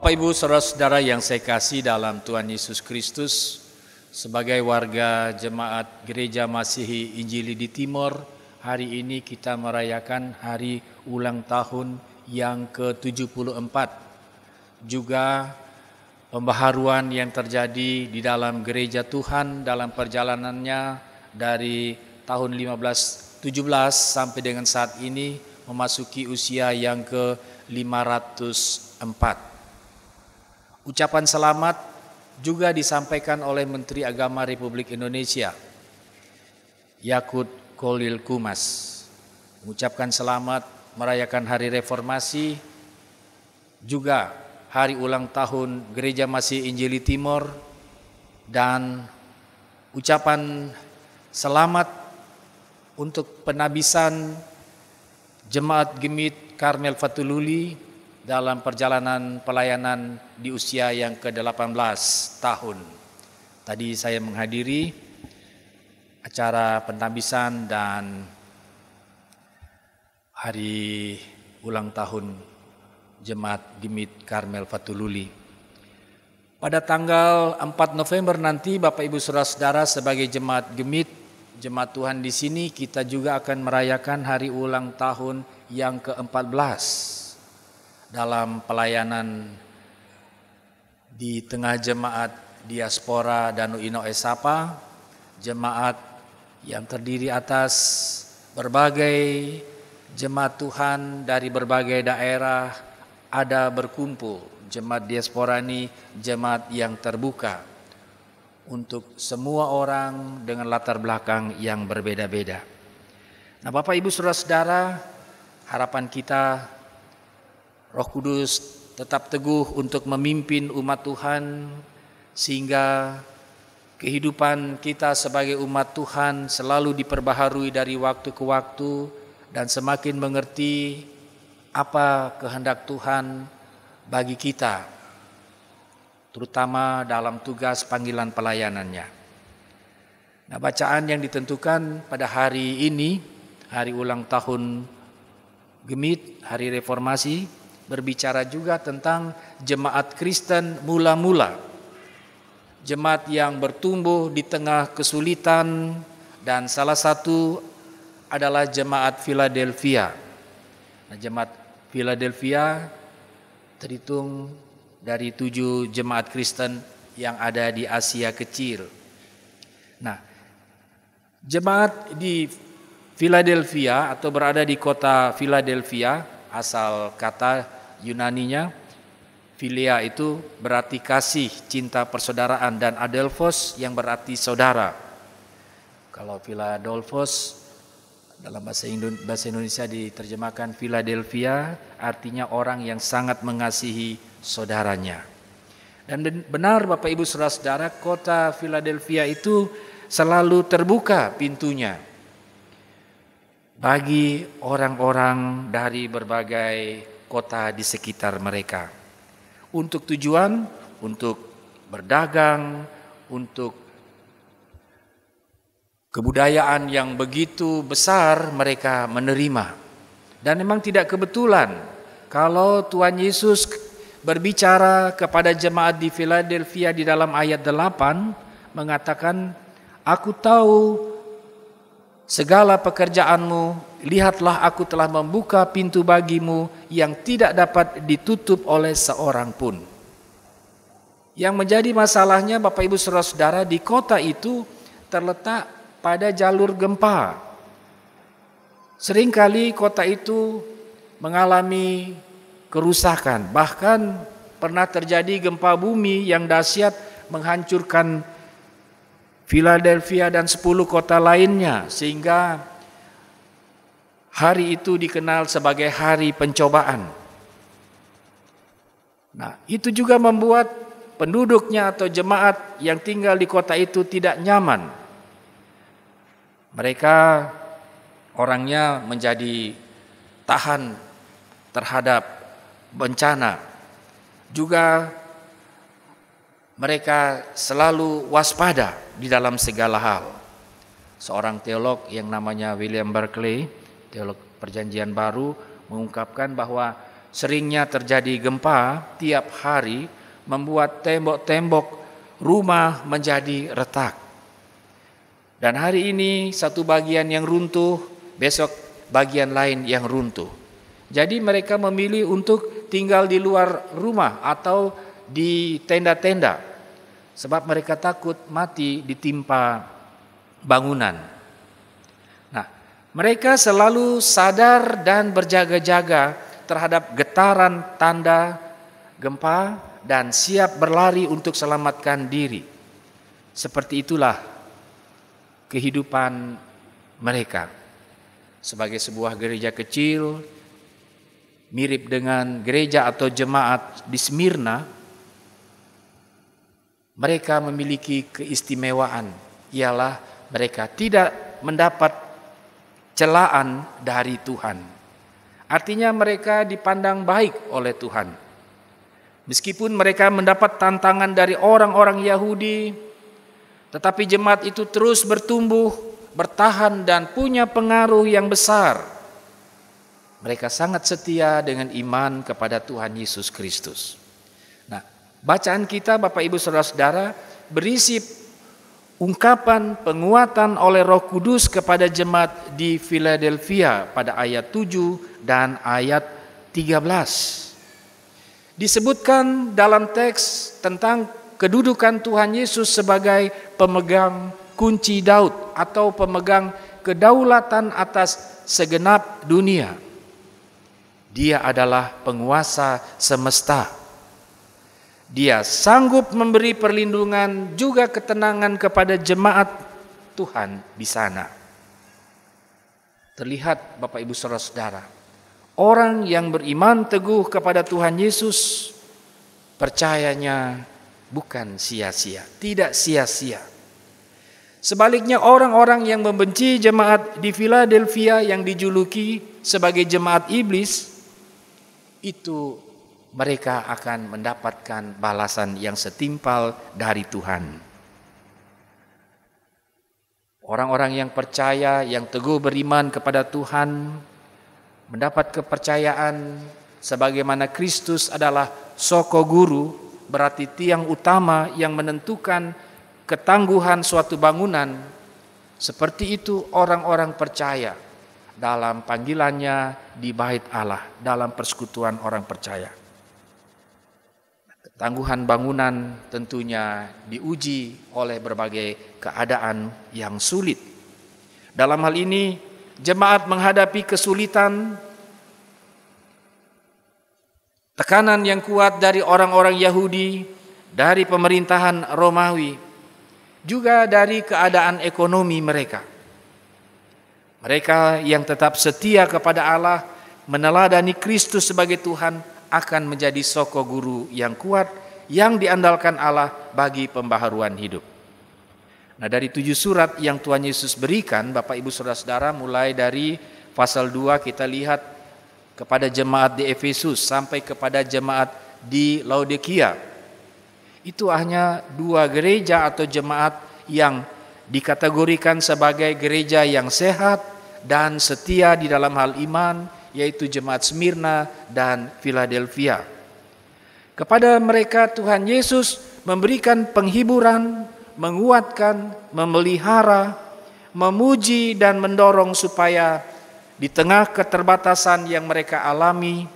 Bapak Ibu Saudara-saudara yang saya kasih dalam Tuhan Yesus Kristus, sebagai warga jemaat Gereja Masihi Injili di Timor, hari ini kita merayakan hari ulang tahun yang ke-74. Juga pembaharuan yang terjadi di dalam gereja Tuhan dalam perjalanannya dari tahun 1517 sampai dengan saat ini memasuki usia yang ke-504. Ucapan selamat juga disampaikan oleh Menteri Agama Republik Indonesia, Yakut Khalil Qumas. Mengucapkan selamat merayakan Hari Reformasi, juga hari ulang tahun Gereja Masihi Injili Timor, dan ucapan selamat untuk penabisan Jemaat Gemit Karmel Fatululi dalam perjalanan pelayanan di usia yang ke-18 tahun. Tadi saya menghadiri acara penabisan dan hari ulang tahun Jemaat Gemit Karmel Fatululi. Pada tanggal 4 November nanti Bapak Ibu Saudara-saudara sebagai Jemaat Gemit, Jemaat Tuhan di sini, kita juga akan merayakan hari ulang tahun yang ke-14 dalam pelayanan di tengah jemaat diaspora Danau Ino Esapa, jemaat yang terdiri atas berbagai jemaat Tuhan dari berbagai daerah ada berkumpul. Jemaat diaspora ini jemaat yang terbuka untuk semua orang dengan latar belakang yang berbeda-beda. Nah, Bapak Ibu Saudara-saudara, harapan kita Roh Kudus tetap teguh untuk memimpin umat Tuhan, sehingga kehidupan kita sebagai umat Tuhan selalu diperbaharui dari waktu ke waktu dan semakin mengerti apa kehendak Tuhan bagi kita, terutama dalam tugas panggilan pelayanannya. Nah, bacaan yang ditentukan pada hari ini, hari ulang tahun Gemit, hari Reformasi, berbicara juga tentang jemaat Kristen mula-mula. Jemaat yang bertumbuh di tengah kesulitan, dan salah satu adalah jemaat Philadelphia. Nah, jemaat Philadelphia terhitung dari 7 jemaat Kristen yang ada di Asia Kecil. Nah, jemaat di Philadelphia atau berada di kota Philadelphia, asal kata Yunaninya, philia itu berarti kasih, cinta, persaudaraan, dan adelphos yang berarti saudara. Kalau Philadelphos dalam bahasa Indonesia diterjemahkan Philadelphia, artinya orang yang sangat mengasihi saudaranya. Dan benar Bapak Ibu Saudara-saudara, kota Philadelphia itu selalu terbuka pintunya bagi orang-orang dari berbagai kota di sekitar mereka, untuk tujuan untuk berdagang, untuk kebudayaan yang begitu besar mereka menerima. Dan memang tidak kebetulan kalau Tuhan Yesus berbicara kepada jemaat di Philadelphia di dalam ayat 8 mengatakan, "Aku tahu segala pekerjaanmu, lihatlah aku telah membuka pintu bagimu yang tidak dapat ditutup oleh seorang pun." Yang menjadi masalahnya Bapak Ibu Saudara-saudara, di kota itu terletak pada jalur gempa. Seringkali kota itu mengalami kerusakan, bahkan pernah terjadi gempa bumi yang dahsyat menghancurkan Philadelphia dan 10 kota lainnya, sehingga hari itu dikenal sebagai hari pencobaan. Nah, itu juga membuat penduduknya atau jemaat yang tinggal di kota itu tidak nyaman. Mereka orangnya menjadi tahan terhadap bencana. Juga mereka selalu waspada di dalam segala hal. Seorang teolog yang namanya William Barclay, teolog Perjanjian Baru, mengungkapkan bahwa seringnya terjadi gempa tiap hari membuat tembok-tembok rumah menjadi retak. Dan hari ini satu bagian yang runtuh, besok bagian lain yang runtuh. Jadi mereka memilih untuk tinggal di luar rumah atau di tenda-tenda, sebab mereka takut mati ditimpa bangunan. Nah, mereka selalu sadar dan berjaga-jaga terhadap getaran tanda gempa dan siap berlari untuk selamatkan diri. Seperti itulah kehidupan mereka. Sebagai sebuah gereja kecil, mirip dengan gereja atau jemaat di Smyrna, mereka memiliki keistimewaan, ialah mereka tidak mendapat celaan dari Tuhan. Artinya mereka dipandang baik oleh Tuhan. Meskipun mereka mendapat tantangan dari orang-orang Yahudi, tetapi jemaat itu terus bertumbuh, bertahan dan punya pengaruh yang besar. Mereka sangat setia dengan iman kepada Tuhan Yesus Kristus. Nah, bacaan kita Bapak Ibu Saudara-saudara berisi ungkapan penguatan oleh Roh Kudus kepada jemaat di Philadelphia pada ayat 7 dan ayat 13. Disebutkan dalam teks tentang kedudukan Tuhan Yesus sebagai pemegang kunci Daud atau pemegang kedaulatan atas segenap dunia. Dia adalah penguasa semesta. Dia sanggup memberi perlindungan juga ketenangan kepada jemaat Tuhan di sana. Terlihat Bapak Ibu Saudara-saudara, orang yang beriman teguh kepada Tuhan Yesus, percayanya bukan sia-sia, tidak sia-sia. Sebaliknya orang-orang yang membenci jemaat di Philadelphia yang dijuluki sebagai jemaat iblis, itu mereka akan mendapatkan balasan yang setimpal dari Tuhan. Orang-orang yang percaya, yang teguh beriman kepada Tuhan, mendapat kepercayaan sebagaimana Kristus adalah soko guru, berarti tiang utama yang menentukan ketangguhan suatu bangunan. Seperti itu orang-orang percaya dalam panggilannya di bait Allah, dalam persekutuan orang percaya. Ketangguhan bangunan tentunya diuji oleh berbagai keadaan yang sulit. Dalam hal ini, jemaat menghadapi kesulitan, tekanan yang kuat dari orang-orang Yahudi, dari pemerintahan Romawi, juga dari keadaan ekonomi mereka. Mereka yang tetap setia kepada Allah, meneladani Kristus sebagai Tuhan, akan menjadi soko guru yang kuat yang diandalkan Allah bagi pembaharuan hidup. Nah, dari 7 surat yang Tuhan Yesus berikan, Bapak Ibu Saudara-saudara, mulai dari pasal 2 kita lihat kepada jemaat di Efesus sampai kepada jemaat di Laodikia. Itu hanya 2 gereja atau jemaat yang dikategorikan sebagai gereja yang sehat dan setia di dalam hal iman, yaitu jemaat Smyrna dan Philadelphia. Kepada mereka Tuhan Yesus memberikan penghiburan, menguatkan, memelihara, memuji dan mendorong supaya di tengah keterbatasan yang mereka alami,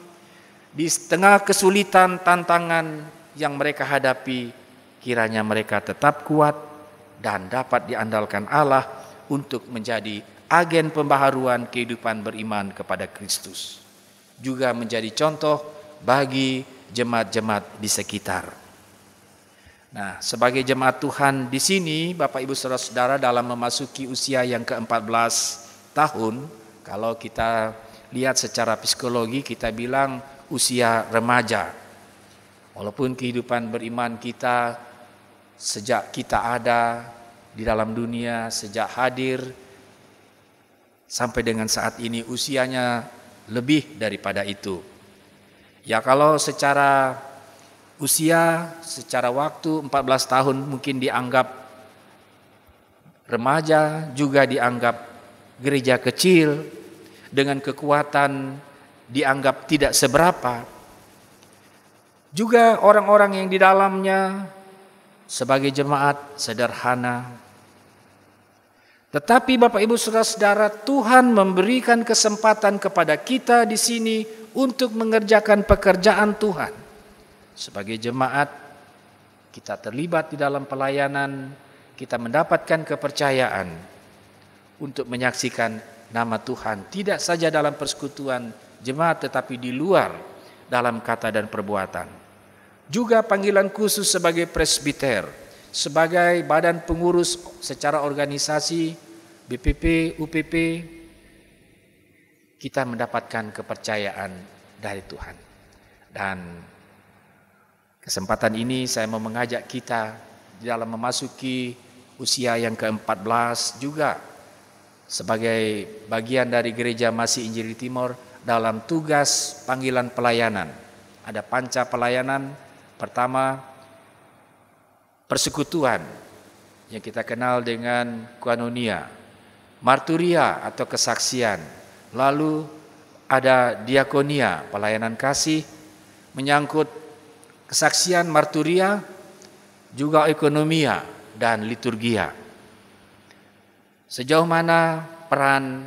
di tengah kesulitan tantangan yang mereka hadapi, kiranya mereka tetap kuat dan dapat diandalkan Allah untuk menjadi agen pembaharuan kehidupan beriman kepada Kristus. Juga menjadi contoh bagi jemaat-jemaat di sekitar. Nah, sebagai jemaat Tuhan di sini, Bapak Ibu Saudara-saudara, dalam memasuki usia yang ke-14 tahun, kalau kita lihat secara psikologi kita bilang usia remaja. Walaupun kehidupan beriman kita sejak kita ada di dalam dunia, sejak hadir sampai dengan saat ini usianya lebih daripada itu. Ya, kalau secara usia, secara waktu 14 tahun mungkin dianggap remaja, juga dianggap gereja kecil dengan kekuatan dianggap tidak seberapa, juga orang-orang yang di dalamnya sebagai jemaat sederhana. Tetapi Bapak Ibu Saudara-saudara, Tuhan memberikan kesempatan kepada kita di sini untuk mengerjakan pekerjaan Tuhan. Sebagai jemaat, kita terlibat di dalam pelayanan, kita mendapatkan kepercayaan untuk menyaksikan nama Tuhan, tidak saja dalam persekutuan jemaat tetapi di luar dalam kata dan perbuatan. Juga panggilan khusus sebagai presbiter, sebagai badan pengurus secara organisasi BPP, UPP, kita mendapatkan kepercayaan dari Tuhan. Dan kesempatan ini saya mau mengajak kita di dalam memasuki usia yang ke-14 juga sebagai bagian dari Gereja Masih Injili Timor dalam tugas panggilan pelayanan. Ada panca pelayanan. Pertama, persekutuan yang kita kenal dengan koinonia, marturia atau kesaksian. Lalu ada diakonia, pelayanan kasih, menyangkut kesaksian, marturia, juga ekonomia dan liturgia. Sejauh mana peran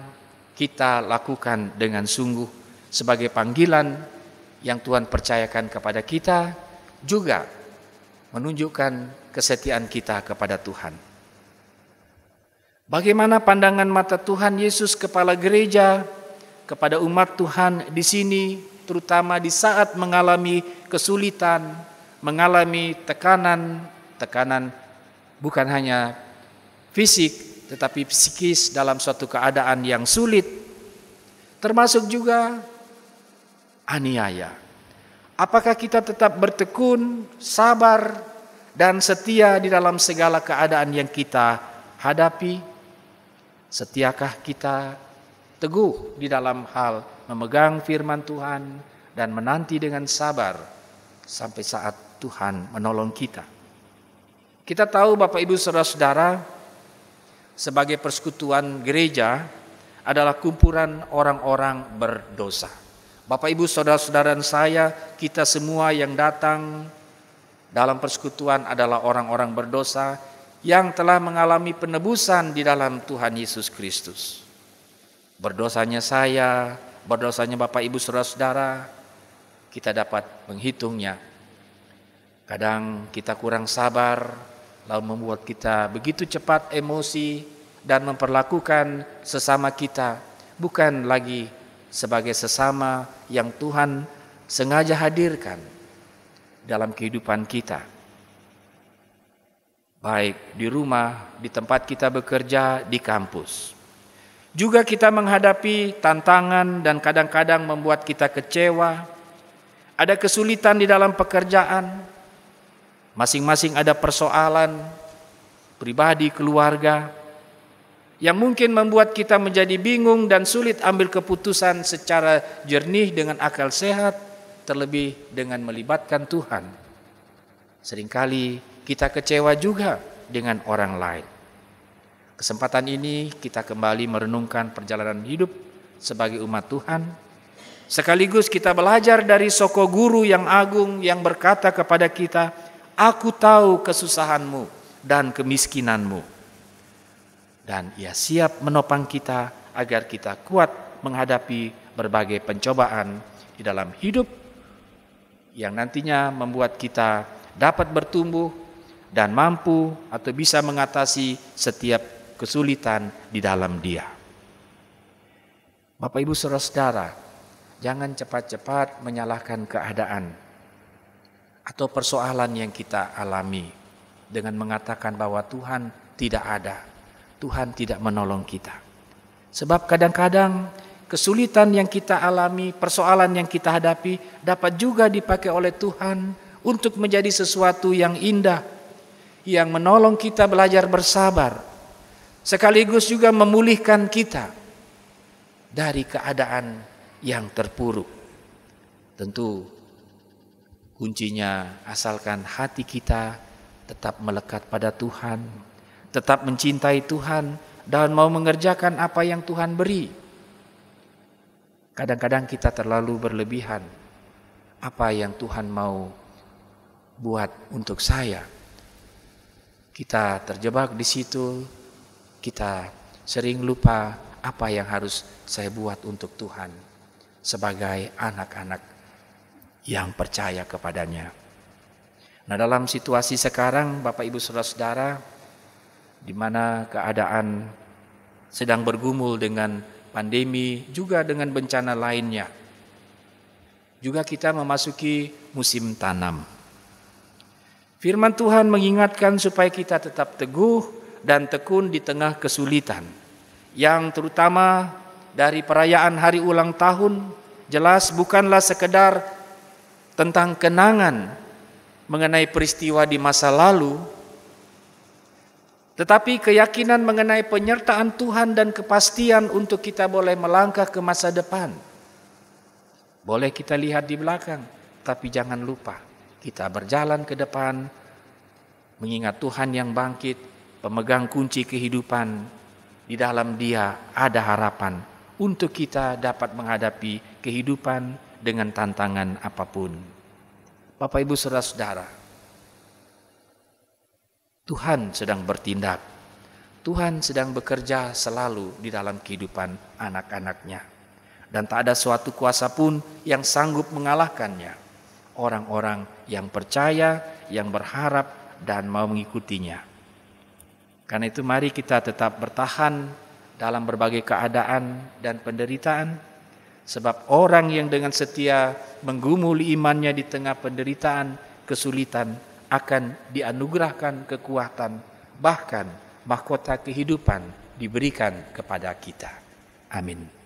kita lakukan dengan sungguh sebagai panggilan yang Tuhan percayakan kepada kita, juga menunjukkan kesetiaan kita kepada Tuhan. Bagaimana pandangan mata Tuhan Yesus Kepala Gereja kepada umat Tuhan di sini, terutama di saat mengalami kesulitan, mengalami tekanan bukan hanya fisik tetapi psikis dalam suatu keadaan yang sulit, termasuk juga aniaya. Apakah kita tetap bertekun, sabar, dan setia di dalam segala keadaan yang kita hadapi? Setiakah kita teguh di dalam hal memegang firman Tuhan dan menanti dengan sabar sampai saat Tuhan menolong kita? Kita tahu Bapak Ibu Saudara-saudara, sebagai persekutuan gereja adalah kumpulan orang-orang berdosa. Bapak Ibu Saudara-saudara saya, kita semua yang datang dalam persekutuan adalah orang-orang berdosa yang telah mengalami penebusan di dalam Tuhan Yesus Kristus. Berdosanya saya, berdosanya Bapak Ibu Saudara-saudara, kita dapat menghitungnya. Kadang kita kurang sabar, lalu membuat kita begitu cepat emosi dan memperlakukan sesama kita bukan lagi sebagai sesama yang Tuhan sengaja hadirkan dalam kehidupan kita. Baik di rumah, di tempat kita bekerja, di kampus. Juga kita menghadapi tantangan dan kadang-kadang membuat kita kecewa. Ada kesulitan di dalam pekerjaan. Masing-masing ada persoalan pribadi, keluarga, yang mungkin membuat kita menjadi bingung dan sulit ambil keputusan secara jernih dengan akal sehat, terlebih dengan melibatkan Tuhan. Seringkali kita kecewa juga dengan orang lain. Kesempatan ini kita kembali merenungkan perjalanan hidup sebagai umat Tuhan. Sekaligus kita belajar dari Soko Guru yang agung yang berkata kepada kita, "Aku tahu kesusahanmu dan kemiskinanmu." Dan ia siap menopang kita agar kita kuat menghadapi berbagai pencobaan di dalam hidup yang nantinya membuat kita dapat bertumbuh dan mampu atau bisa mengatasi setiap kesulitan di dalam Dia. Bapak Ibu Saudara-saudara, jangan cepat-cepat menyalahkan keadaan atau persoalan yang kita alami dengan mengatakan bahwa Tuhan tidak ada. Tuhan tidak menolong kita. Sebab kadang-kadang kesulitan yang kita alami, persoalan yang kita hadapi dapat juga dipakai oleh Tuhan untuk menjadi sesuatu yang indah, yang menolong kita belajar bersabar, sekaligus juga memulihkan kita dari keadaan yang terpuruk. Tentu kuncinya asalkan hati kita tetap melekat pada Tuhan, tetap mencintai Tuhan dan mau mengerjakan apa yang Tuhan beri. Kadang-kadang kita terlalu berlebihan. Apa yang Tuhan mau buat untuk saya? Kita terjebak di situ, kita sering lupa apa yang harus saya buat untuk Tuhan sebagai anak-anak yang percaya kepadanya. Nah, dalam situasi sekarang Bapak Ibu Saudara-saudara, di mana keadaan sedang bergumul dengan pandemi juga dengan bencana lainnya, juga kita memasuki musim tanam. Firman Tuhan mengingatkan supaya kita tetap teguh dan tekun di tengah kesulitan, yang terutama dari perayaan hari ulang tahun jelas bukanlah sekedar tentang kenangan mengenai peristiwa di masa lalu, tetapi keyakinan mengenai penyertaan Tuhan dan kepastian untuk kita boleh melangkah ke masa depan. Boleh kita lihat di belakang, tapi jangan lupa kita berjalan ke depan, mengingat Tuhan yang bangkit, pemegang kunci kehidupan. Di dalam Dia ada harapan untuk kita dapat menghadapi kehidupan dengan tantangan apapun. Bapak Ibu Saudara-saudara, Tuhan sedang bertindak. Tuhan sedang bekerja selalu di dalam kehidupan anak-anaknya. Dan tak ada suatu kuasa pun yang sanggup mengalahkannya. Orang-orang yang percaya, yang berharap dan mau mengikutinya. Karena itu mari kita tetap bertahan dalam berbagai keadaan dan penderitaan. Sebab orang yang dengan setia menggumuli imannya di tengah penderitaan, kesulitan, akan dianugerahkan kekuatan, bahkan mahkota kehidupan diberikan kepada kita. Amin.